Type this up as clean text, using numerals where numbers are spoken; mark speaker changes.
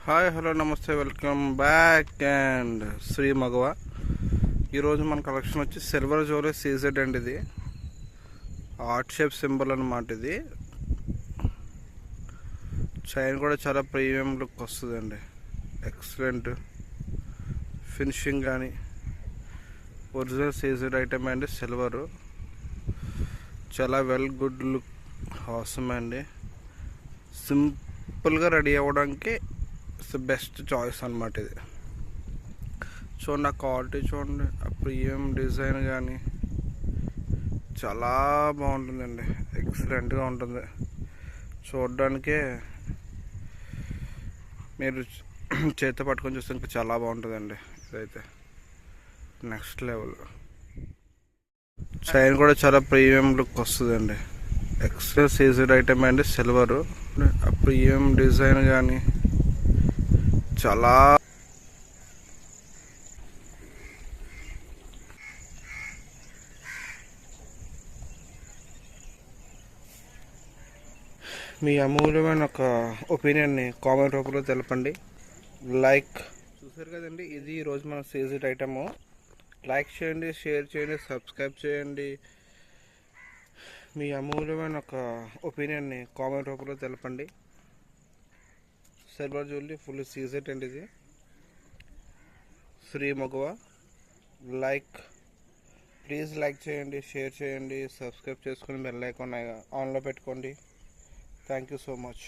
Speaker 1: Hi hello నమస్తే welcome back and Shri మగవ. ఈరోజు మన కలెక్షన్ వచ్చి సిల్వర్ జ్యువెలరీ సీజెడ్ అండి. ఇది హార్ట్ షేప్ సింబల్ అన్నమాట. ఇది చైన్ కూడా చాలా ప్రీమియం లుక్ వస్తుందండి. ఎక్సలెంట్ ఫినిషింగ్ కానీ ఒరిజినల్ సీజెడ్ ఐటమ్ అండి. సిల్వరు చాలా వెల్ గుడ్ లుక్ అవసరం అండి. సింపుల్గా రెడీ అవ్వడానికి బెస్ట్ చాయిస్ అన్నమాట. ఇది చూడండి, ఆ క్వాలిటీ చూడండి, ఆ ప్రీమియం డిజైన్ కానీ చాలా బాగుంటుందండి. ఎక్సలెంట్గా ఉంటుంది. చూడడానికే మీరు చేతితో పట్టుకొని చూస్తే ఇంకా చాలా బాగుంటుందండి. ఇదైతే నెక్స్ట్ లెవెల్. చైన్ కూడా చాలా ప్రీమియం లుక్ వస్తుందండి. ఎక్సలెంట్ సీజెడ్ ఐటమ్ అండి. సిల్వరు ఆ ప్రీమియం డిజైన్ కానీ చాలా మీ అమూల్యమైన ఒక ఒపీనియన్ని కామెంట్ రూపంలో తెలపండి. లైక్ చూసారు కదండి, ఇది ఈరోజు మన సీజెడ్ ఐటము. లైక్ చేయండి, షేర్ చేయండి, సబ్స్క్రైబ్ చేయండి. మీ అమూల్యమైన ఒక ఒపీనియన్ని కామెంట్ రూపంలో తెలపండి. సిల్వర్ జ్యువెలరీ ఫుల్ సీజెడ్ అండి. ఇది శ్రీ మగవ. ప్లీజ్ లైక్ చేయండి, షేర్ చేయండి, సబ్స్క్రైబ్ చేసుకుని బెల్ ఐకాన్ ఆన్లో పెట్టుకోండి. Thank you so much.